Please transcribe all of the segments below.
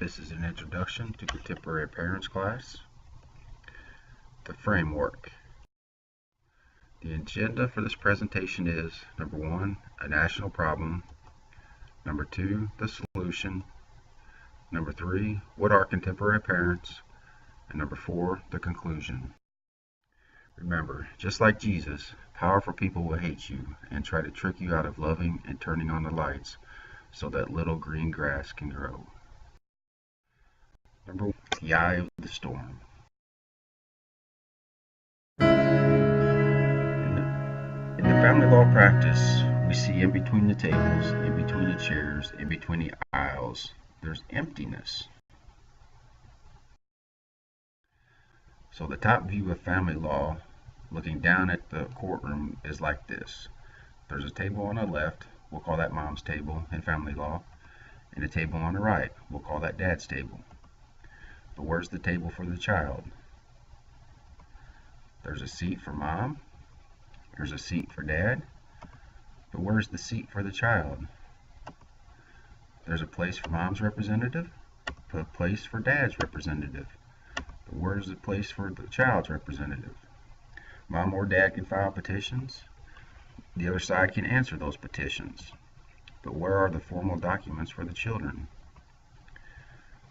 This is an introduction to contemporary parents class. The framework. The agenda for this presentation is number 1, a national problem, number 2, the solution, number 3, what are contemporary parents, and number 4, the conclusion. Remember, just like Jesus, powerful people will hate you and try to trick you out of loving and turning on the lights so that little green grass can grow. Number 1, the eye of the storm. In the family law practice, we see in between the tables, in between the chairs, in between the aisles, there's emptiness. So the top view of family law, looking down at the courtroom, is like this. There's a table on the left, we'll call that mom's table in family law, and a table on the right, we'll call that dad's table. But where's the table for the child? There's a seat for mom, there's a seat for dad, but where's the seat for the child? There's a place for mom's representative, a place for dad's representative, but where's the place for the child's representative? Mom or dad can file petitions, the other side can answer those petitions, but where are the formal documents for the children?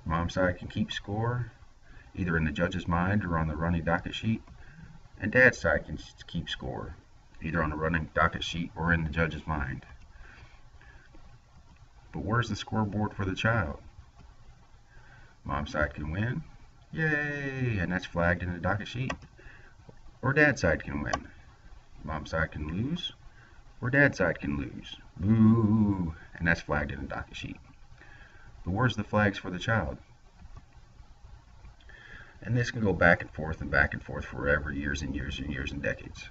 Mom's side can keep score, either in the judge's mind or on the running docket sheet, and dad's side can keep score, either on the running docket sheet or in the judge's mind. But where's the scoreboard for the child? Mom's side can win, yay, and that's flagged in the docket sheet, or dad's side can win. Mom's side can lose, or dad's side can lose, boo, and that's flagged in the docket sheet. But where's the flags for the child? And this can go back and forth forever, years and years and years and decades.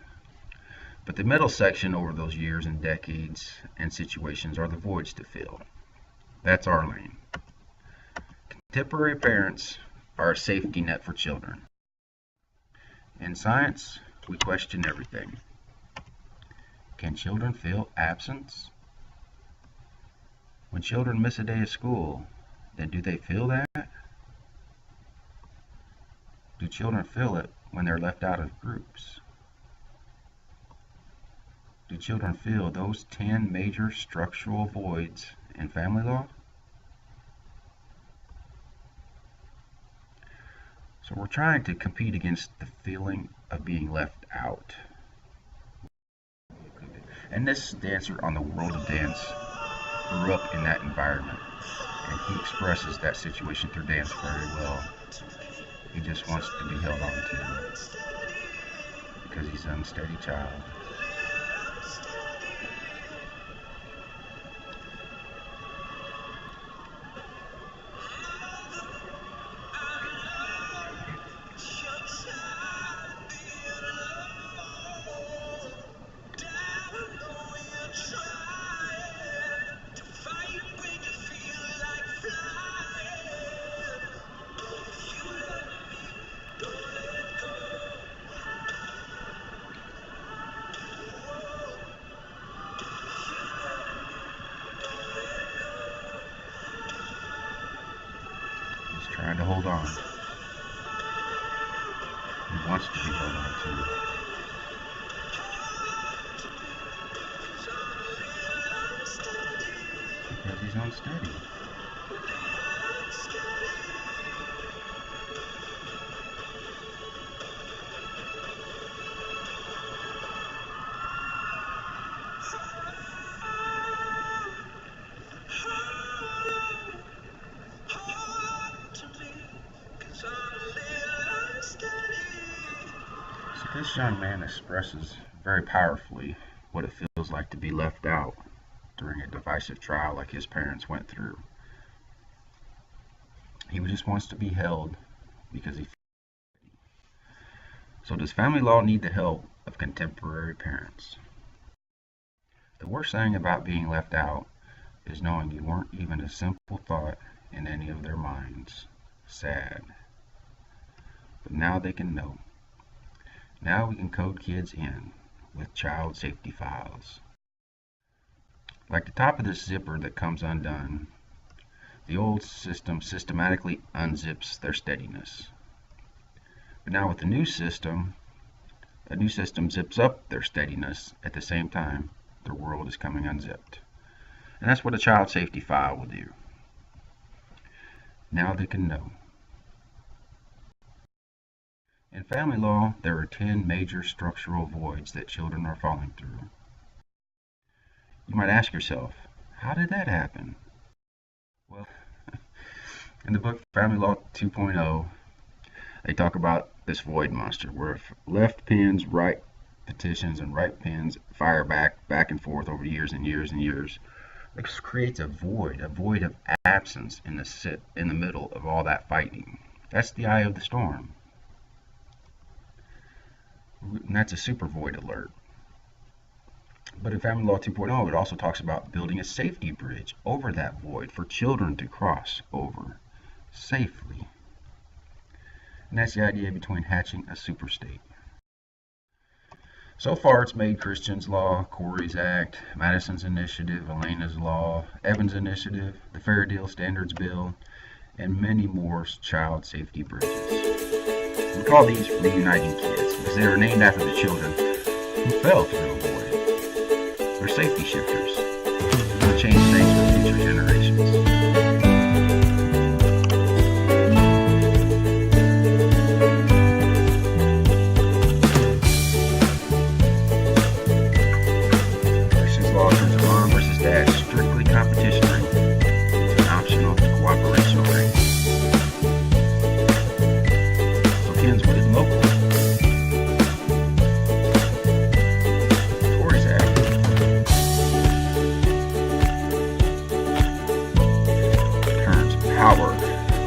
But the middle section over those years and decades and situations are the voids to fill. That's our lane. Contemporary parents are a safety net for children. In science, we question everything. Can children feel absence? When children miss a day of school, then do they feel that? Do children feel it when they're left out of groups? Do children feel those 10 major structural voids in family law? So we're trying to compete against the feeling of being left out. And this dancer on the World of Dance grew up in that environment, and he expresses that situation through dance very well. He just wants to be held on to because he's an unsteady child. Trying to hold on. He wants to be held on to. Because he's unsteady. This young man expresses very powerfully what it feels like to be left out during a divisive trial like his parents went through. He just wants to be held because he. So does family law need the help of contemporary parents? The worst thing about being left out is knowing you weren't even a simple thought in any of their minds. Sad. But now they can know. Now we can code kids in with child safety files. Like the top of this zipper that comes undone, The old system systematically unzips their steadiness. But now with the new system, a new system zips up their steadiness at the same time their world is coming unzipped. And that's what a child safety file will do. Now they can know. In family law, there are 10 major structural voids that children are falling through. You might ask yourself, how did that happen? Well, in the book Family Law 2.0, they talk about this void monster, where if left pins, right petitions, and right pins fire back and forth over years and years and years, it creates a void of absence in the middle of all that fighting. That's the eye of the storm. And that's a super void alert. But in Family Law 2.0, it also talks about building a safety bridge over that void for children to cross over safely. And that's the idea between hatching a super state. So far, it's made Christian's Law, Corey's Act, Madison's Initiative, Elena's Law, Evans' Initiative, the Fair Deal Standards Bill, and many more child safety bridges. We call these reuniting kids because they were named after the children who fell through the void. They're safety shifters. They're going to change things for future generations.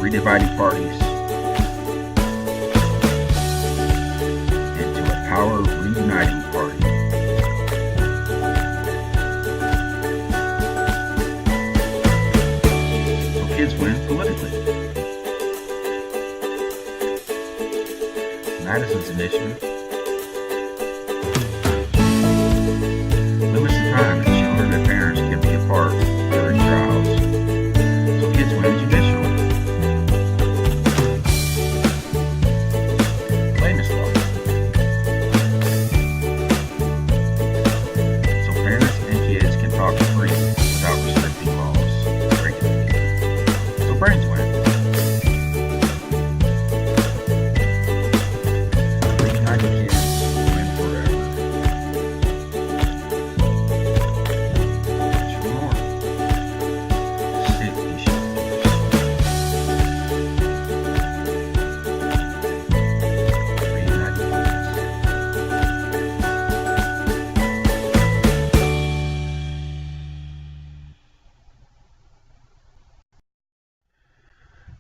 Redividing parties into a power reuniting party. So kids win politically. Madison's initiative limits the time that children and parents can be apart during trials. So kids win judicially.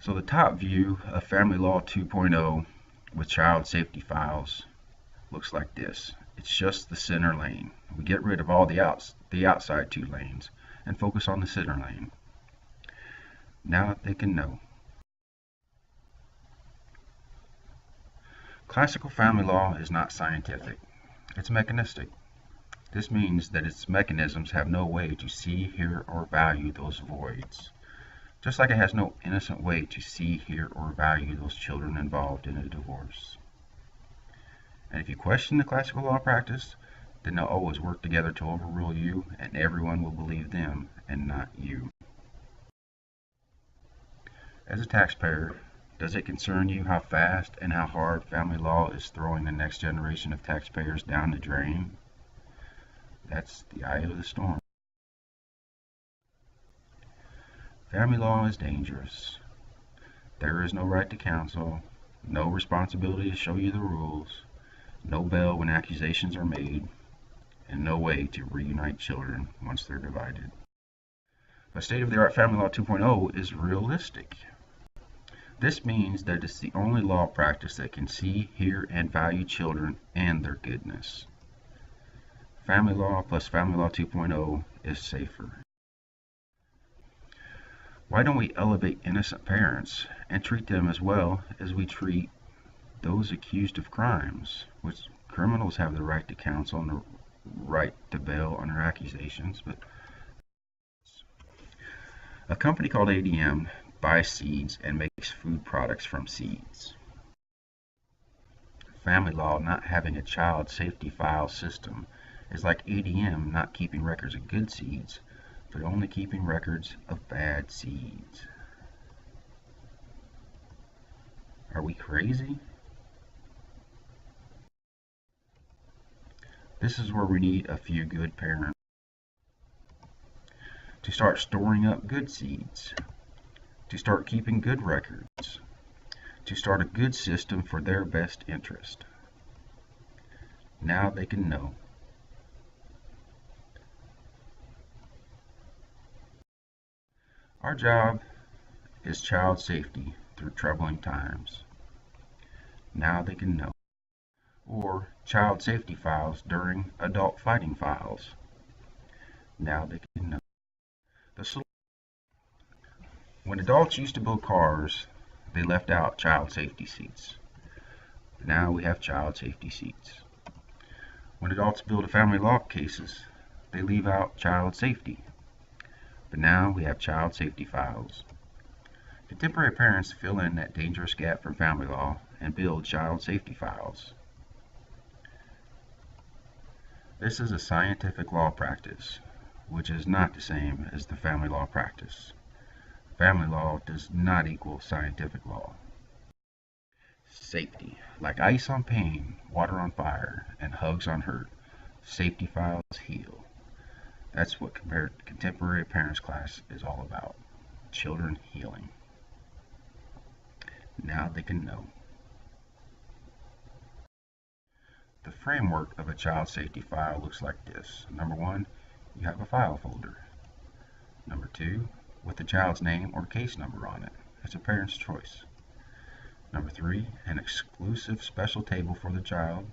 So the top view of Family Law 2.0 with child safety files looks like this. It's just the center lane. We get rid of all the outside 2 lanes and focus on the center lane. Now they can know. Classical family law is not scientific. It's mechanistic. This means that its mechanisms have no way to see, hear, or value those voids. Just like it has no innocent way to see, hear, or value those children involved in a divorce. And if you question the classical law practice, then they'll always work together to overrule you, and everyone will believe them and not you. As a taxpayer, does it concern you how fast and how hard family law is throwing the next generation of taxpayers down the drain? That's the eye of the storm. Family law is dangerous. There is no right to counsel, no responsibility to show you the rules, no bail when accusations are made, and no way to reunite children once they're divided. But state-of-the-art Family Law 2.0 is realistic. This means that it's the only law practice that can see, hear, and value children and their goodness. Family Law plus Family Law 2.0 is safer. Why don't we elevate innocent parents and treat them as well as we treat those accused of crimes, which criminals have the right to counsel and the right to bail under accusations, but A company called ADM buys seeds and makes food products from seeds. Family law not having a child safety file system is like ADM not keeping records of good seeds, but only keeping records of bad seeds. Are we crazy? This is where we need a few good parents to start storing up good seeds, to start keeping good records, to start a good system for their best interest. Now they can know. Our job is child safety through troubling times. Now they can know. Or child safety files during adult fighting files. Now they can know. When adults used to build cars, they left out child safety seats. Now we have child safety seats. When adults build family law cases, they leave out child safety. But now we have child safety files. Contemporary parents fill in that dangerous gap from family law and build child safety files. This is a scientific law practice, which is not the same as the family law practice. Family law does not equal scientific law. Safety, like ice on pain, water on fire, and hugs on hurt, safety files heal. That's what contemporary parents class is all about. Children healing. Now they can know. The framework of a child safety file looks like this. Number 1, you have a file folder. Number 2, with the child's name or case number on it. It's a parent's choice. Number 3, an exclusive special table for the child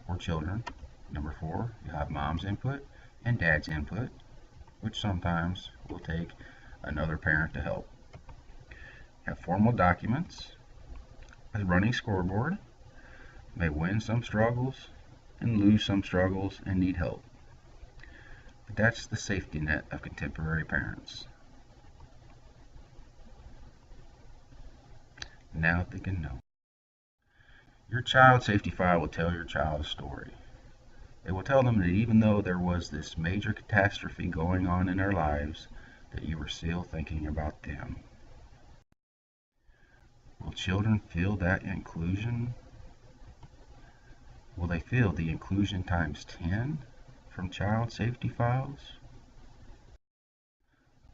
or children. Number 4, you have mom's input and dad's input, which sometimes will take another parent to help. You have formal documents, a running scoreboard, may win some struggles and lose some struggles and need help. But that's the safety net of contemporary parents. Now they can know. Your child safety file will tell your child a story. It will tell them that even though there was this major catastrophe going on in their lives, that you were still thinking about them. Will children feel that inclusion? Will they feel the inclusion times 10 from child safety files?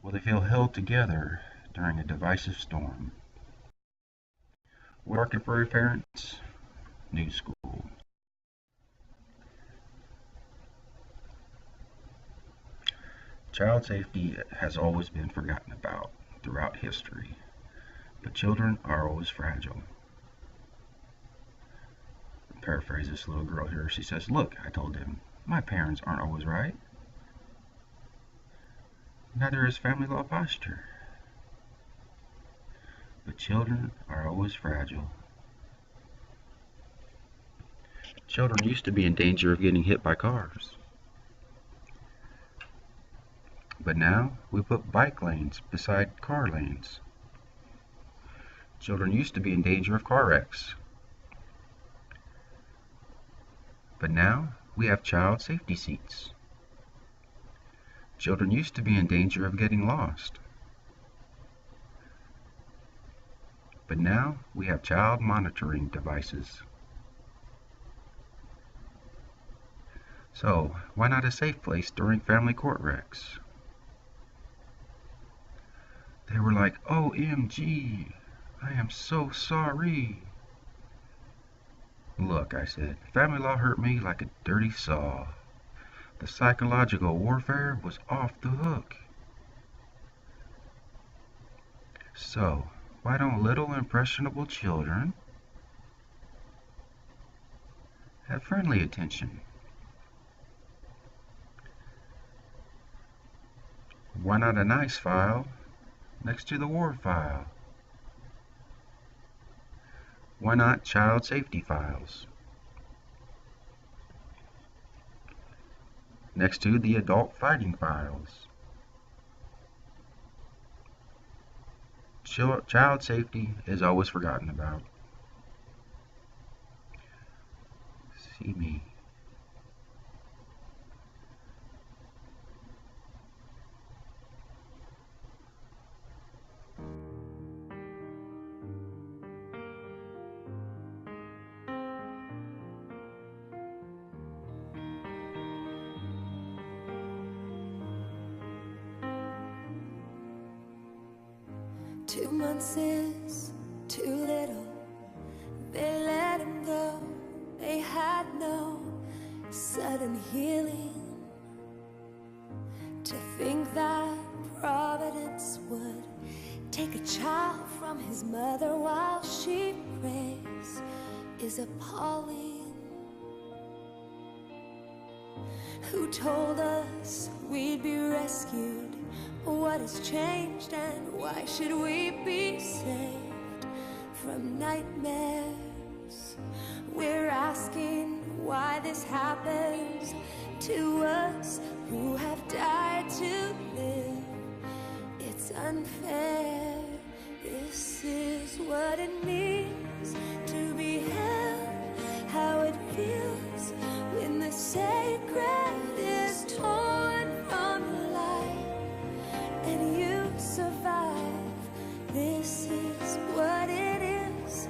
Will they feel held together during a divisive storm? Working for your parents, new school. Child safety has always been forgotten about throughout history, but children are always fragile. Paraphrase this little girl here. She says, "Look," I told him, "my parents aren't always right. Neither is family law posture. But children are always fragile." Children used to be in danger of getting hit by cars. But now we put bike lanes beside car lanes. Children used to be in danger of car wrecks. But now we have child safety seats. Children used to be in danger of getting lost. But now we have child monitoring devices. So, why not a safe place during family court wrecks? They were like, "OMG, I am so sorry." "Look," I said, "family law hurt me like a dirty saw. The psychological warfare was off the hook. So, why don't little impressionable children have friendly attention? Why not a nice file next to the war file? Why not child safety files next to the adult fighting files? Child safety is always forgotten about. See me. Two months is too little. They let him go. They had no sudden healing. To think that Providence would take a child from his mother while she prays is appalling. Who told us we'd be rescued? What has changed and why should we be saved from nightmares? We're asking why this happens to us who have died to live. It's unfair. This is what it means to be held, how it feels when the sacred is torn from the light and you survive. This is what it is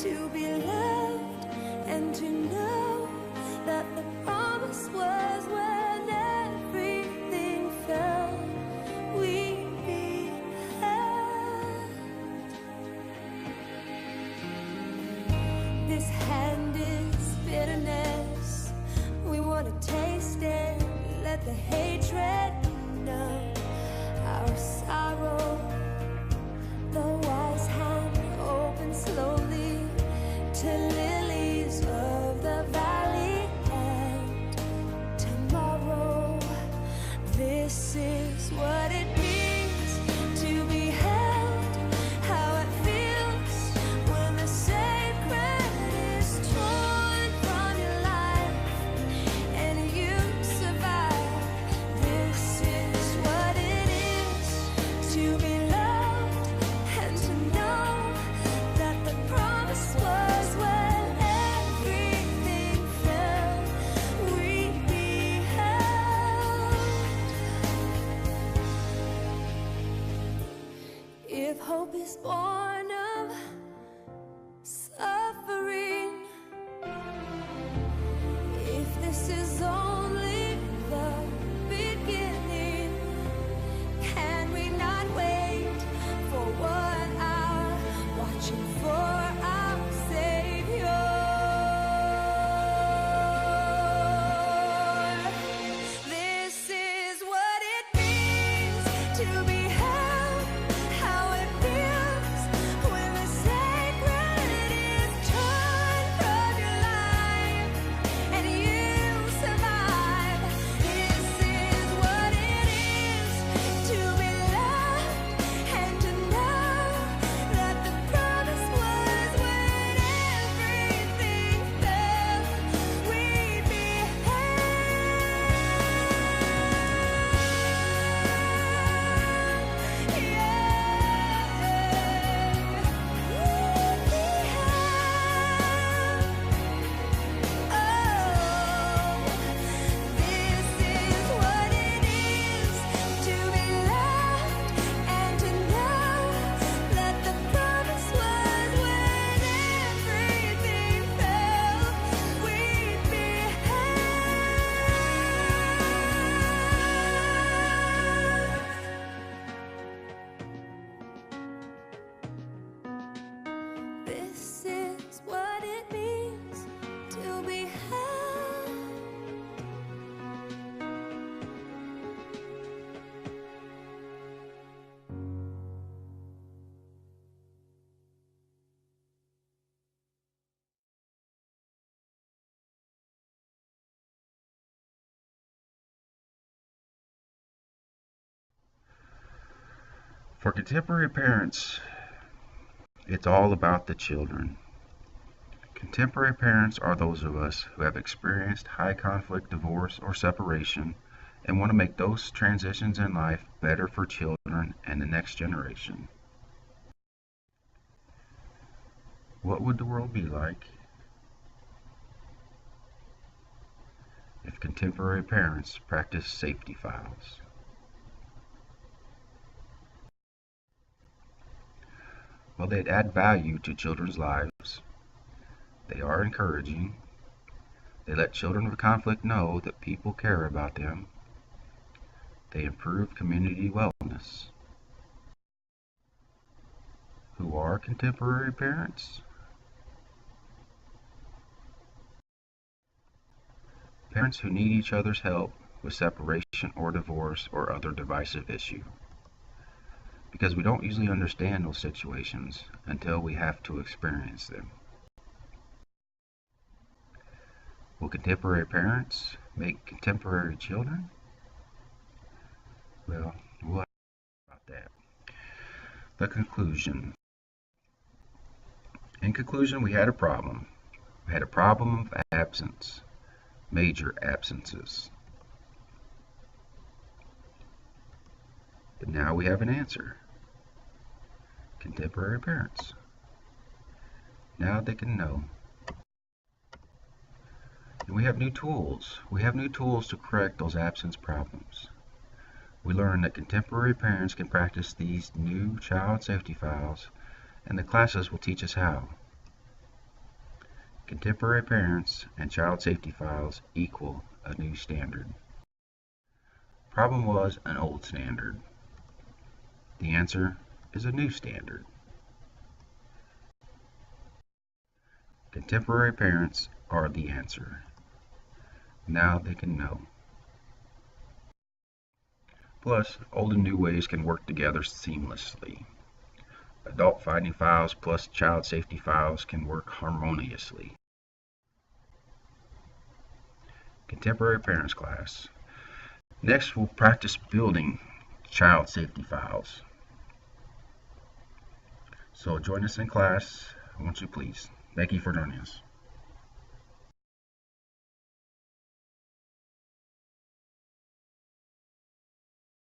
to be loved and to know that the promise was when everything fell, we'd be held. This hand is bitterness. We want to taste it, let the hatred numb our sorrow. The wise hand opens slowly to lilies of the valley, and tomorrow. This is what it means to be held, how it feels when the sacred is torn from your life and you survive. This is what it is to be loved and to know that the promise was when everything fell, we'd be held. If hope is born of suffering, if this is only the beginning, can we not wait for 1 hour, watching for our Savior? This is what it means to be held, how it feels when the sacred is torn from your life and you survive. This is what it is to be loved and to know that the promise was when everything fell, we'd be held. This is what it means to be held. For contemporary parents, it's all about the children. Contemporary parents are those of us who have experienced high conflict divorce or separation and want to make those transitions in life better for children and the next generation. What would the world be like if contemporary parents practiced safety files? Well, they'd add value to children's lives. They are encouraging. They let children with conflict know that people care about them. They improve community wellness. Who are contemporary parents? Parents who need each other's help with separation or divorce or other divisive issue. Because we don't usually understand those situations until we have to experience them. Will contemporary parents make contemporary children? Well, we'll have to talk about that. The conclusion. In conclusion, we had a problem. We had a problem of absence, major absences. But now we have an answer. Contemporary parents. Now they can know. And we have new tools. We have new tools to correct those absence problems. We learned that contemporary parents can practice these new child safety files, and the classes will teach us how. Contemporary parents and child safety files equal a new standard. Problem was an old standard. The answer is a new standard. Contemporary parents are the answer. Now they can know. Plus, old and new ways can work together seamlessly. Adult finding files plus child safety files can work harmoniously. Contemporary Parents class. Next, we'll practice building child safety files. So join us in class, won't you please? Thank you for joining us.